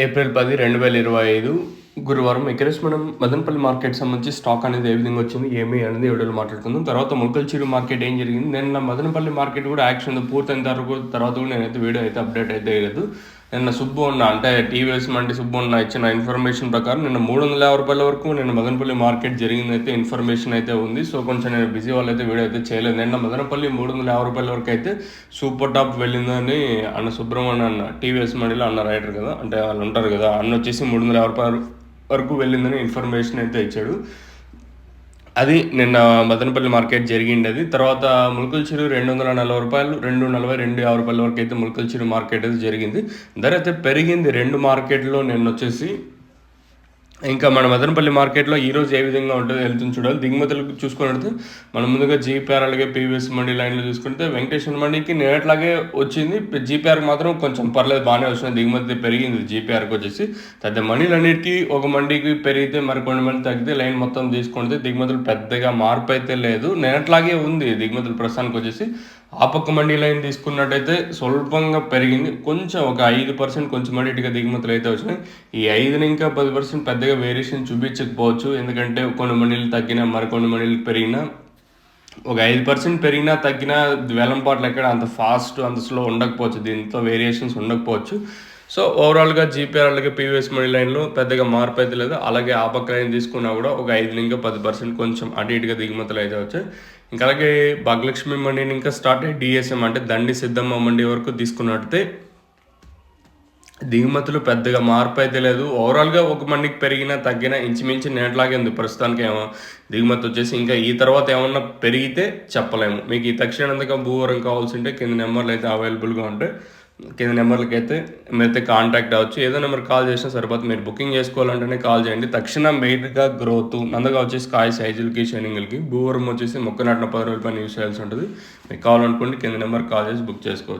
April 10, 2025 గురువారం. ఇక్కడ మనం మదనపల్లి మార్కెట్ సంబంధించి స్టాక్ అనేది ఏ విధంగా వచ్చింది, ఏమి అనేది వీడియోలో మాట్లాడుకుందాం. తర్వాత ములకల్చెరువు మార్కెట్ ఏం జరిగింది, నిన్న మదనపల్లి మార్కెట్ కూడా యాక్షన్ పూర్తయిన తర్వాత కూడా నేనైతే వీడియో అయితే అప్డేట్ అయితే వేయలేదు. నిన్న సుబ్బు ఉన్న అంటే టీవీఎస్ మండి సుబ్బు ఉన్న ఇచ్చిన ఇన్ఫర్మేషన్ ప్రకారం నిన్న 350 రూపాయల వరకు నిన్న మదనపల్లి మార్కెట్ జరిగిందైతే ఇన్ఫర్మేషన్ అయితే ఉంది. సో కొంచెం నేను బిజీ వాళ్ళు అయితే వీడియో అయితే చేయలేదు. నిన్న మదనపల్లి 350 రూపాయల వరకు అయితే సూపర్ టాప్ వెళ్ళిందని అన్న సుబ్రహ్మణ్య అన్న టీవీఎస్ మండిలో అన్న రైటర్ కదా, అంటే వాళ్ళు ఉంటారు కదా, అన్న వచ్చేసి 350 రూపాయల వరకు వెళ్ళిందని ఇన్ఫర్మేషన్ అయితే ఇచ్చాడు. అది నిన్న మదనపల్లి మార్కెట్ జరిగింది. తర్వాత ములకల్చెరువు 240 రూపాయలు, 240, 250 రూపాయల వరకు అయితే ములకల్చెరువు మార్కెట్ అయితే జరిగింది. ధర అయితే పెరిగింది రెండు మార్కెట్లో. నిన్న వచ్చేసి ఇంకా మన మదనపల్లి మార్కెట్లో ఈరోజు ఏ విధంగా ఉంటుందో వెళ్తుంది చూడాలి. దిగుమతులకు చూసుకున్నట్టు మనం ముందుగా జీపీఆర్ అలాగే పీవీఎస్ మండి లైన్లో చూసుకుంటే వెంకటేశ్వర మండికి నేట్లాగే వచ్చింది. జీపీఆర్కి మాత్రం కొంచెం పర్లేదు, బాగానే వచ్చింది. దిగుమతి పెరిగింది జీపీఆర్కి వచ్చేసి. పెద్ద మండీలన్నిటికీ ఒక మండికి పెరిగితే మరికొన్ని మంది తగ్గితే లైన్ మొత్తం తీసుకుంటే దిగుమతులు పెద్దగా మార్పు అయితే లేదు, నేట్లాగే ఉంది దిగుమతులు ప్రస్తుతానికి వచ్చేసి. ఆ పక్క మండీ లైన్ తీసుకున్నట్టయితే స్వల్పంగా పెరిగింది, కొంచెం ఒక 5% కొంచెం మండిగా దిగుమతులు అయితే వచ్చినాయి. ఈ 5 ఇంకా 10% పెద్దగా వేరియేషన్ చూపించకపోవచ్చు, ఎందుకంటే కొన్ని మండీలు తగ్గినా మరికొన్ని మండీలు పెరిగినా ఒక 5% పెరిగినా తగ్గినా వేలంపాట్లు ఎక్కడ అంత ఫాస్ట్ అంత స్లో ఉండకపోవచ్చు, దీంతో వేరియేషన్స్ ఉండకపోవచ్చు. సో ఓవరాల్గా జీపీఆర్ అలాగే పీవీఎస్ మండీ లైన్లో పెద్దగా మార్పు అయితే లేదు. అలాగే ఆ పక్క లైన్ తీసుకున్నా కూడా ఒక 5 ఇంకా 10% కొంచెం అటు ఇటుగా దిగుమతులు అయితే వచ్చాయి. ఇంకా అలాగే భాగ్యలక్ష్మి మండీని ఇంకా స్టార్ట్ అయ్యి డిఎస్ఎం అంటే దండి సిద్ధమ్మ మండీ వరకు తీసుకున్నట్టయితే దిగుమతులు పెద్దగా మార్పు అయితే లేదు. ఓవరాల్గా ఒక మండికి పెరిగినా తగ్గినా ఇంచుమించు నేట్లాగే ఉంది ప్రస్తుతానికి. ఏమో దిగుమతి వచ్చేసి ఇంకా ఈ తర్వాత ఏమన్నా పెరిగితే చెప్పలేము. మీకు ఈ తక్షణంతగా భూవరం కావాల్సింటే కింద నెంబర్లు అయితే అవైలబుల్గా ఉంటాయి. కింద నెంబర్లకి అయితే మీరైతే కాంటాక్ట్ అవ్వచ్చు. ఏదో నెంబర్ కాల్ చేసినా సరిపోతుంది. మీరు బుకింగ్ చేసుకోవాలంటేనే కాల్ చేయండి. తక్షణ మెయిన్గా గ్రోత్ నందగా వచ్చేసి కాయ సైజులకి షైనింగ్లకి, భూవరం వచ్చేసి మొక్క నాటిన 10 రోజుల పని యూస్ చేయాల్సి ఉంటుంది. మీకు కావాలనుకోండి కింద నెంబర్ కాల్ చేసి బుక్ చేసుకోవచ్చు.